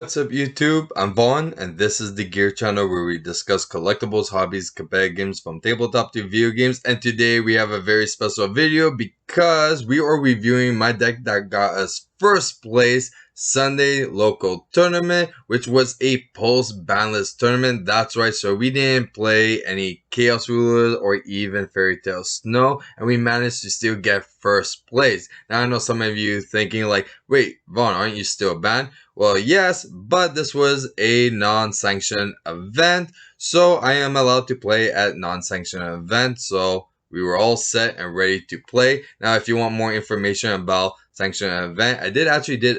What's up YouTube? I'm Vaughn and this is the Gear channel where we discuss collectibles, hobbies, competitive games from tabletop to video games, and today we have a very special video because we are reviewing my deck that got us first place Sunday local tournament, which was a post BanList tournament. That's right, so we didn't play any Chaos Rulers or even Fairy Tale Snow, and we managed to still get first place. Now I know some of you thinking like, wait Vaughn, aren't you still banned? Well, yes, but this was a non-sanctioned event, so I am allowed to play at non-sanctioned events, so we were all set and ready to play. Now, if you want more information about sanctioned event, I did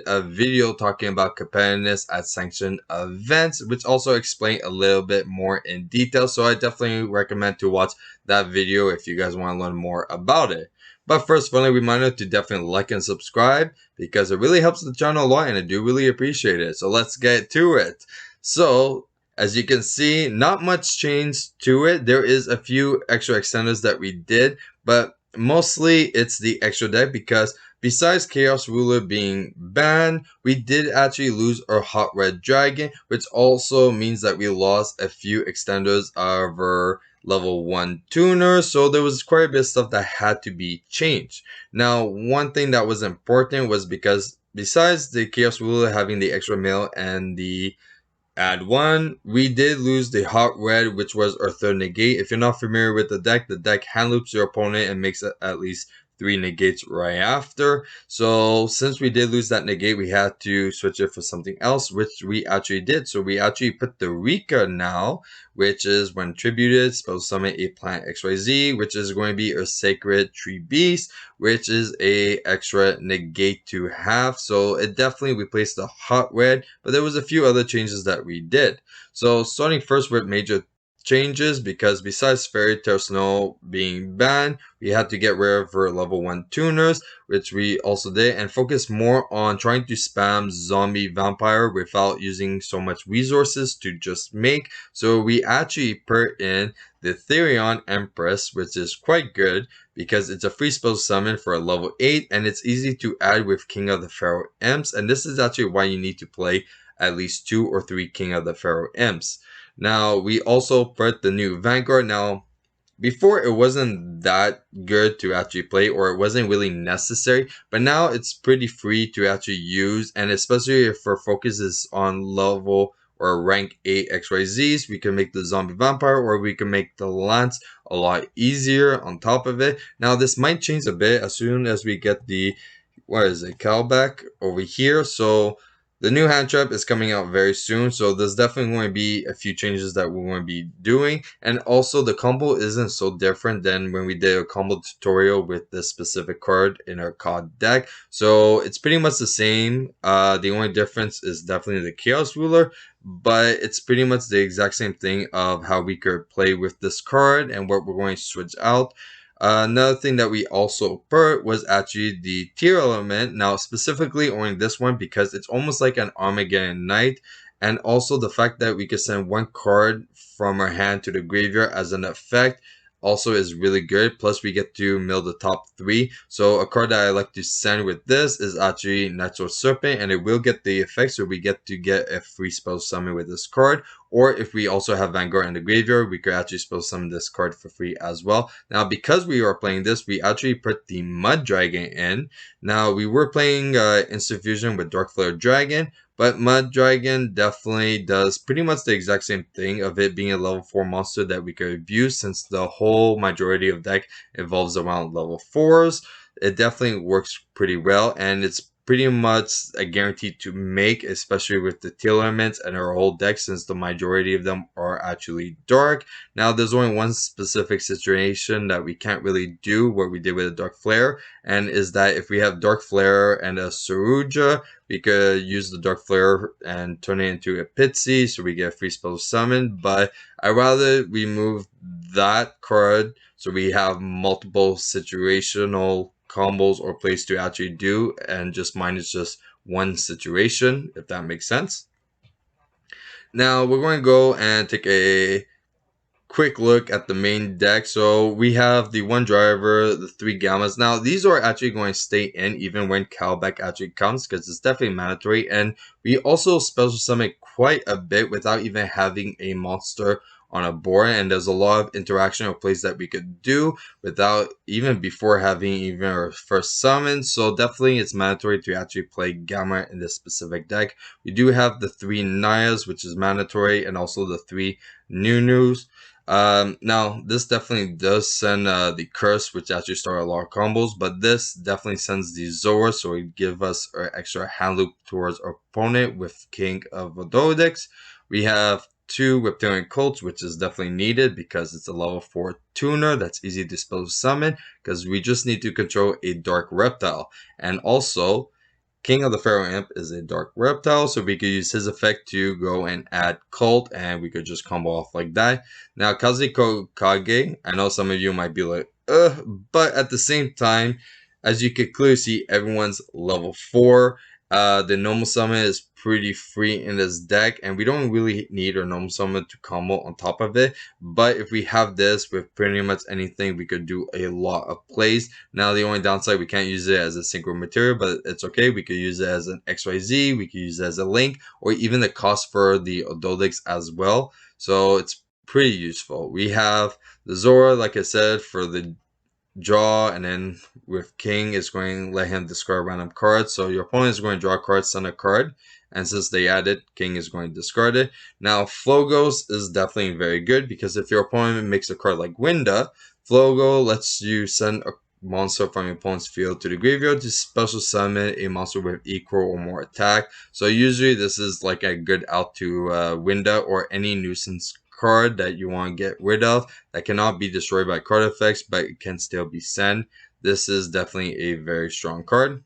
a video talking about competitiveness at sanctioned events, which also explained a little bit more in detail, so I definitely recommend to watch that video if you guys want to learn more about it. But first, friendly reminder to definitely like and subscribe because it really helps the channel a lot and I do really appreciate it. So let's get to it. So as you can see, not much change to it. There is a few extra extenders that we did, but mostly it's the extra deck because besides Chaos Ruler being banned, we did actually lose our Hot Red Dragon, which also means that we lost a few extenders of our level 1 tuner, so there was quite a bit of stuff that had to be changed. Now, one thing that was important was because besides the Chaos Ruler having the extra mail and the add 1, we did lose the Hot Red, which was our third negate. If you're not familiar with the deck hand loops your opponent and makes at least 3 negates right after. So since we did lose that negate, we had to switch it for something else, which we actually did. So we actually put the Rika now, which is when tributed, supposed to summon a plant XYZ, which is going to be a sacred tree beast, which is a extra negate to have. So it definitely replaced the Hot Red, but there was a few other changes that we did. So starting first with major changes, because besides Fairy Tale Snow being banned, we had to get rid of our level 1 tuners, which we also did, and focus more on trying to spam zombie vampire without using so much resources to just make. So we actually put in the Therion Empress, which is quite good because it's a free spell summon for a level 8 and it's easy to add with King of the Pharaoh Imps, and this is actually why you need to play at least 2 or 3 King of the Pharaoh Imps. Now, we also put the new Vanguard. Now, before it wasn't that good to actually play, or it wasn't really necessary, but now it's pretty free to actually use, and especially if our focus is on level or rank 8 XYZs, we can make the zombie vampire or we can make the lance a lot easier on top of it. Now this might change a bit as soon as we get the, what is it, callback over here. So the new hand trap is coming out very soon, so there's definitely going to be a few changes that we're going to be doing. And also the combo isn't so different than when we did a combo tutorial with this specific card in our C.O.D deck. So it's pretty much the same. The only difference is definitely the Chaos Ruler, but it's pretty much the exact same thing of how we could play with this card and what we're going to switch out. Another thing that we also put was actually the tier element. Now, specifically only this one because it's almost like an Armageddon Knight. And also the fact that we can send one card from our hand to the graveyard as an effect also is really good. Plus, we get to mill the top 3. So a card that I like to send with this is actually Natural Serpent, and it will get the effect. So we get to get a free spell summon with this card. Or if we also have Vanguard in the graveyard, we could actually spell summon this card for free as well. Now, because we are playing this, we actually put the Mud Dragon in. Now, we were playing Instant Fusion with Dark Flare Dragon, but Mud Dragon definitely does pretty much the exact same thing of it being a level 4 monster that we could abuse, since the whole majority of deck evolves around level 4s. It definitely works pretty well, and it's pretty much a guarantee to make, especially with the teal elements and our whole deck, since the majority of them are actually dark. Now, there's only one specific situation that we can't really do what we did with a Dark Flare, and is that if we have Dark Flare and a Saruja, we could use the Dark Flare and turn it into a Pitsy, so we get a free spell summon, but I'd rather remove that card so we have multiple situational combos or plays to actually do, and just mine is just one situation, if that makes sense. Now we're going to go and take a quick look at the main deck. So we have the one driver, the three gammas. Now these are actually going to stay in even when Cowback actually comes, because it's definitely mandatory. And we also special summon quite a bit without even having a monster on a board, and there's a lot of interaction or plays that we could do without even before having even our first summon. So definitely it's mandatory to actually play Gamma in this specific deck. We do have the three Nayas, which is mandatory, and also the three Nunus. Now this definitely does send the curse, which actually start a lot of combos, but this definitely sends the Zora, so it give us our extra hand loop towards our opponent with King of Ogdoadic. We have two Reptilian Cults, which is definitely needed because it's a level 4 tuner that's easy to spell summon, because we just need to control a Dark Reptile. And also, King of the Pharaoh Imp is a Dark Reptile, so we could use his effect to go and add Cult, and we could just combo off like that. Now, Kazuko Kage, I know some of you might be like, ugh, but at the same time, as you can clearly see, everyone's level 4. The normal summon is pretty free in this deck, and we don't really need our normal summon to combo on top of it. But if we have this with pretty much anything, we could do a lot of plays. Now the only downside, we can't use it as a synchro material, but it's okay. We could use it as an XYZ, we could use it as a link, or even the cost for the Ogdoadic as well. So it's pretty useful. We have the Zora, like I said, for the draw, and then with King is going to let him discard random cards. So your opponent is going to draw a card, send a card, and since they add it, King is going to discard it. Now Flogos is definitely very good, because if your opponent makes a card like Winda, Flogo lets you send a monster from your opponent's field to the graveyard to special summon a monster with equal or more attack. So usually this is like a good out to Winda or any nuisance card that you want to get rid of that cannot be destroyed by card effects, but it can still be sent. This is definitely a very strong card.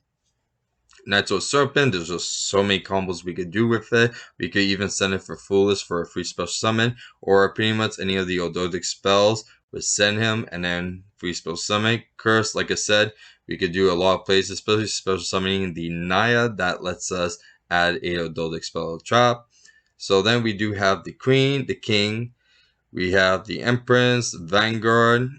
Nitro Serpent, there's just so many combos we could do with it. We could even send it for Foolish for a free special summon, or pretty much any of the Ogdoadic spells would send him, and then free special summon. Curse, like I said, we could do a lot of plays, especially special summoning the Naya that lets us add a Ogdoadic spell trap. So then we do have the Queen, the King, we have the Empress, Vanguard,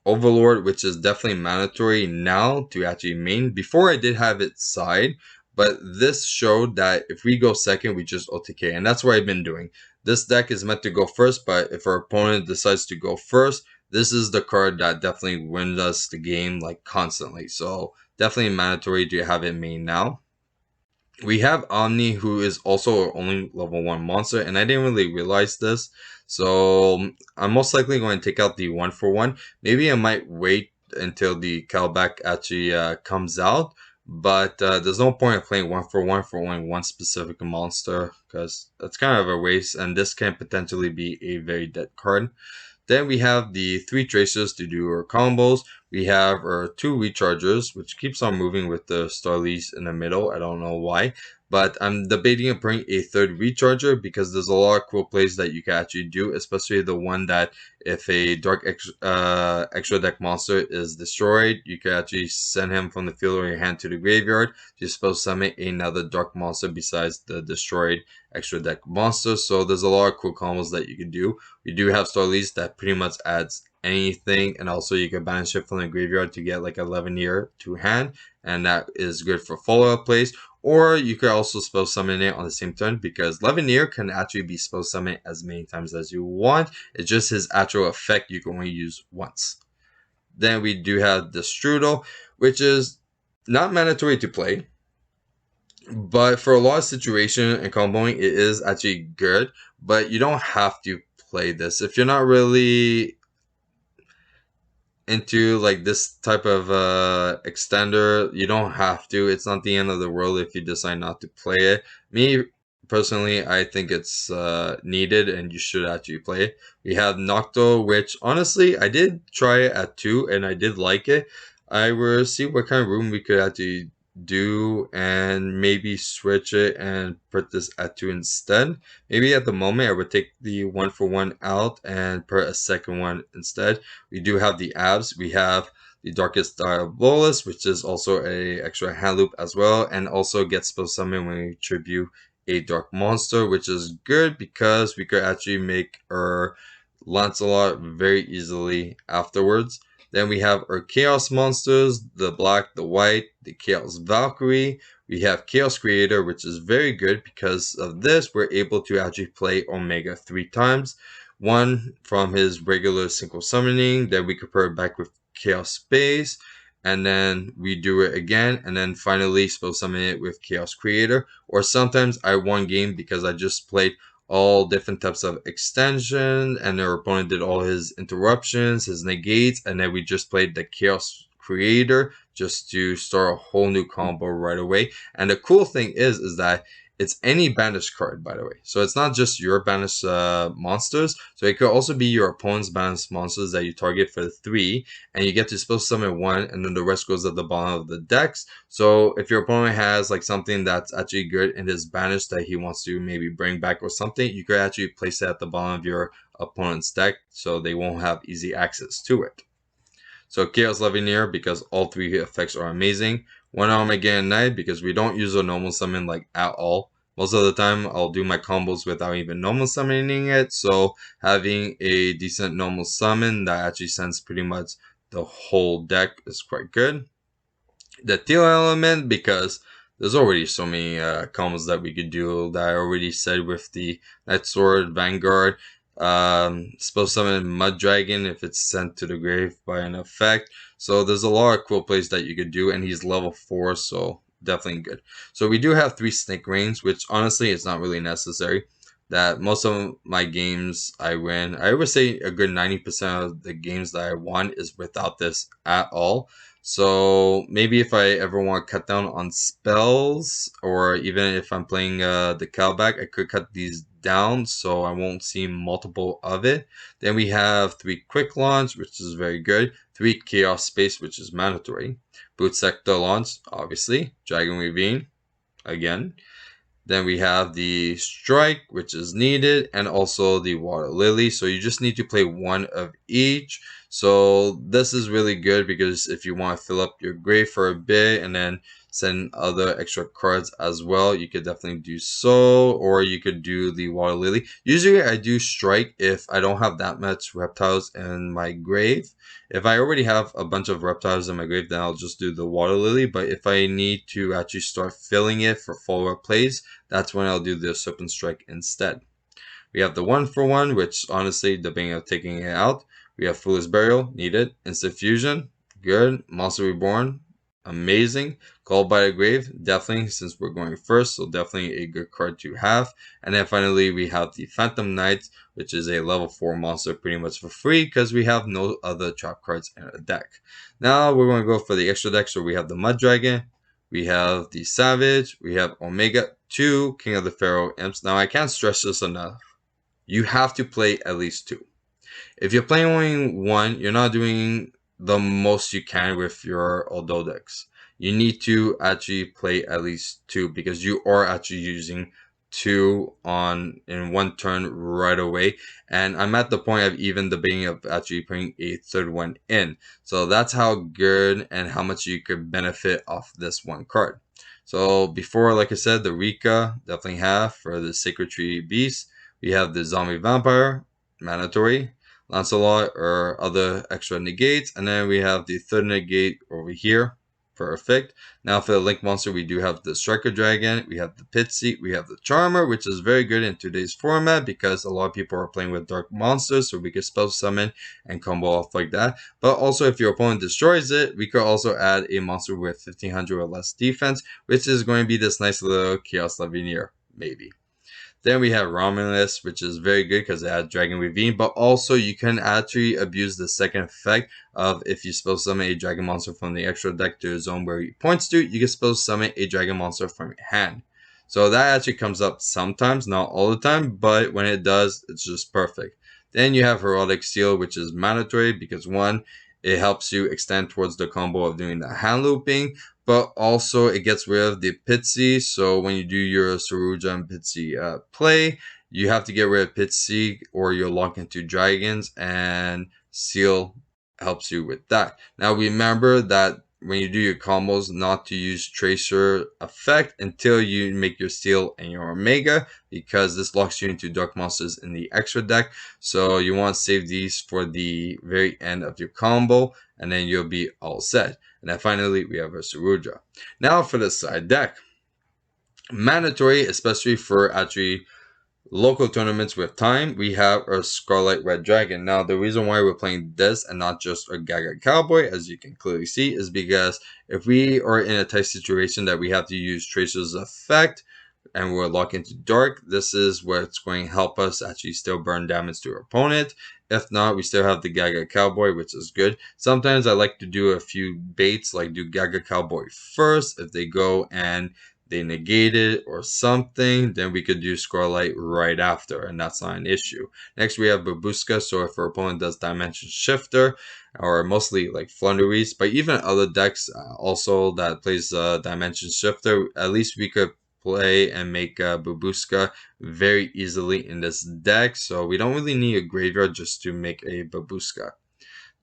Overlord, which is definitely mandatory now to actually main. Before I did have it side, but this showed that if we go second, we just OTK, and that's what I've been doing. This deck is meant to go first, but if our opponent decides to go first, this is the card that definitely wins us the game like constantly. So definitely mandatory to have it main now. We have Omni, who is also our only level 1 monster, and I didn't really realize this. So I'm most likely going to take out the 1-for-1. Maybe I might wait until the Cowback actually comes out. But there's no point in playing 1-for-1 for only one specific monster, because that's kind of a waste, and this can potentially be a very dead card. Then we have the 3 tracers to do our combos. We have our 2 rechargers, which keeps on moving with the Starlies in the middle. I don't know why. But I'm debating on bringing a 3rd recharger, because there's a lot of cool plays that you can actually do, especially the one that if a Dark extra deck monster is destroyed, you can actually send him from the field or your hand to the graveyard to spell summon another Dark monster besides the destroyed extra deck monster. So there's a lot of cool combos that you can do. We do have Starlies that pretty much adds anything, and also you can banish it from the graveyard to get like 11 year to hand, and that is good for follow-up plays. Or you could also spell summon it on the same turn, because Levineer can actually be spell summoned as many times as you want. It's just his actual effect you can only use once. Then we do have the Strudel, which is not mandatory to play, but for a lot of situation and comboing, it is actually good. But you don't have to play this if you're not really into like this type of extender. You don't have to. It's not the end of the world if you decide not to play it. Me personally, I think it's needed and you should actually play it. We have Nocto, which honestly I did try it at 2 and I did like it. I will see what kind of room we could actually do and maybe switch it and put this at 2 instead. Maybe at the moment I would take the 1-for-1 out and put a second one instead. We do have the abs. We have the Darkest Diabolus, which is also a extra hand loop as well, and also gets spell summon when we tribute a dark monster, which is good because we could actually make our Lancelot very easily afterwards. Then we have our Chaos monsters, the black, the white, the Chaos Valkyrie. We have Chaos Creator, which is very good because of this. We're able to actually play Omega 3 times. One from his regular single summoning, then we compare it back with Chaos Space, and then we do it again, and then finally spell summon it with Chaos Creator. Or sometimes I won game because I just played all different types of extension, and their opponent did all his interruptions, his negates, and then we just played the Chaos Creator just to start a whole new combo right away. And the cool thing is that it's any banished card, by the way. So it's not just your banished monsters. So it could also be your opponent's banished monsters that you target for 3, and you get to spell summon 1, and then the rest goes at the bottom of the decks. So if your opponent has like something that's actually good in his banish that he wants to maybe bring back or something, you could actually place it at the bottom of your opponent's deck so they won't have easy access to it. So Chaos Levineer, because all 3 effects are amazing. One Armageddon Knight, because we don't use a normal summon like at all. Most of the time, I'll do my combos without even normal summoning it. So having a decent normal summon that actually sends pretty much the whole deck is quite good. The Teal Element, because there's already so many combos that we could do that I already said with the Night Sword, Vanguard. Spell summon Mud Dragon if it's sent to the grave by an effect. So there's a lot of cool plays that you could do, and he's level 4, so definitely good. So we do have 3 Snake Rains, which honestly is not really necessary. That most of my games I win, I would say a good 90% of the games that I won is without this at all. So maybe if I ever want to cut down on spells, or even if I'm playing the Cowback, I could cut these down so I won't see multiple of it. Then we have 3 Quick Launch, which is very good. 3 Chaos Space, which is mandatory. Boot Sector Launch, obviously. Dragon Ravine, again. Then we have the Strike, which is needed, and also the Water Lily. So you just need to play one of each. So this is really good because if you want to fill up your grave for a bit and then send other extra cards as well, you could definitely do so. Or you could do the Water Lily. Usually I do Strike if I don't have that much reptiles in my grave. If I already have a bunch of reptiles in my grave, then I'll just do the Water Lily. But if I need to actually start filling it for follow-up plays, that's when I'll do the Serpent Strike instead. We have the 1-for-1, which honestly, depending on taking it out. We have Foolish Burial, needed. Instant Fusion, good. Monster Reborn, amazing. Called by the Grave, definitely, since we're going first, so definitely a good card to have. And then finally, we have the Phantom Knight, which is a level 4 monster pretty much for free because we have no other trap cards in our deck. Now we're going to go for the extra deck, so we have the Mud Dragon, we have the Savage, we have Omega 2, King of the Pharaoh Imps. Now I can't stress this enough. You have to play at least 2. If you're playing only 1, you're not doing the most you can with your Ogdoadics. You need to actually play at least 2 because you are actually using 2 in 1 turn right away. And I'm at the point of even debating of actually putting a 3rd one in. So that's how good and how much you could benefit off this one card. So before, like I said, the Rika definitely have for the Sacred Tree Beast. We have the Zombie Vampire, mandatory. Lancelot or other extra negates, and then we have the 3rd negate over here. Perfect. Now for the Link monster, we do have the Striker Dragon, we have the Pitsy, we have the Charmer, which is very good in today's format because a lot of people are playing with dark monsters, so we can spell summon and combo off like that. But also if your opponent destroys it, we could also add a monster with 1500 or less defense, which is going to be this nice little Chaos Levineer, maybe. Then we have Romulus, which is very good because it adds Dragon Ravine, but also you can actually abuse the second effect of if you spell summon a dragon monster from the extra deck to a zone where he points to, you can spell summon a dragon monster from your hand. So that actually comes up sometimes, not all the time, but when it does, it's just perfect. Then you have Heraldic Seal, which is mandatory because 1, it helps you extend towards the combo of doing the hand looping, but also it gets rid of the Pitsy. So when you do your Saruja and Pitsy play, you have to get rid of Pitsy or you'll lock into dragons, and Seal helps you with that. Now remember that when you do your combos not to use Tracer effect until you make your Steel and your Omega, because this locks you into Dark Monsters in the extra deck. So you want to save these for the very end of your combo, and then you'll be all set. And then finally, we have our Sarudra. Now for the side deck. Mandatory, especially for actually local tournaments with time, we have our Scarlet Red Dragon. Now, the reason why we're playing this and not just a Gaga Cowboy, as you can clearly see, is because if we are in a tight situation that we have to use Tracer's effect and we're locked into dark, this is what's going to help us actually still burn damage to our opponent. If not, we still have the Gaga Cowboy, which is good. Sometimes I like to do a few baits, like do Gaga Cowboy first. If they go and they negate it or something, then we could do Scarlet right after, and that's not an issue. Next, we have Babushka, so if our opponent does Dimension Shifter, or mostly like Flunderies, but even other decks also that plays Dimension Shifter, at least we could play and make Babushka very easily in this deck, so we don't really need a graveyard just to make a Babushka.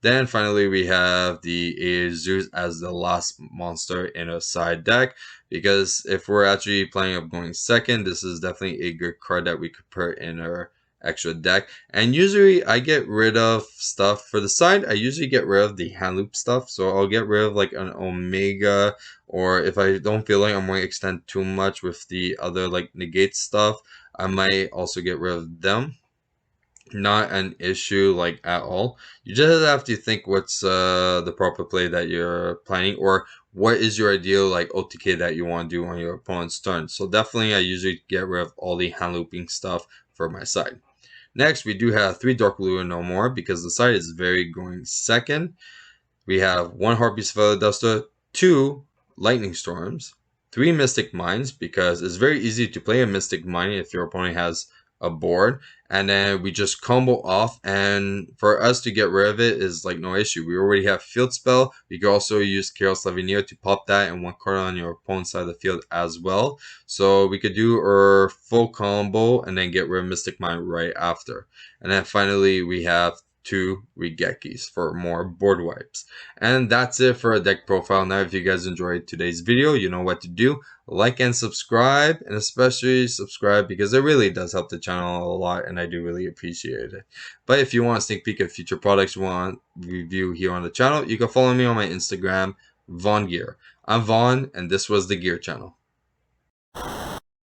Then finally we have the Azure's as the last monster in a side deck, because if we're actually planning on going second, this is definitely a good card that we could put in our extra deck. And usually I get rid of stuff for the side. I usually get rid of the hand loop stuff, so I'll get rid of like an Omega, or if I don't feel like I'm going to extend too much with the other like negate stuff, I might also get rid of them. Not an issue like at all. You just have to think what's the proper play that you're planning, or what is your ideal like OTK that you want to do on your opponent's turn. So definitely I usually get rid of all the hand looping stuff for my side. Next, we do have 3 Dark Blue and no more, because the side is very going second. We have 1 Harpy's Feather Duster, 2 Lightning Storms, 3 Mystic Mines, because it's very easy to play a Mystic Mine if your opponent has a board, and then we just combo off, and for us to get rid of it is like no issue. We already have Field Spell. We can also use Chaos Lavinia to pop that and 1 card on your opponent's side of the field as well. So we could do our full combo and then get rid of Mystic Mine right after. And then finally we have 2 Regekis for more board wipes. And that's it for a deck profile. Now, if you guys enjoyed today's video, you know what to do. Like and subscribe, and especially subscribe because it really does help the channel a lot, and I do really appreciate it. But if you want a sneak peek of future products you want review here on the channel, you can follow me on my Instagram, VaughnGear. I'm Vaughn, and this was the Gear Channel.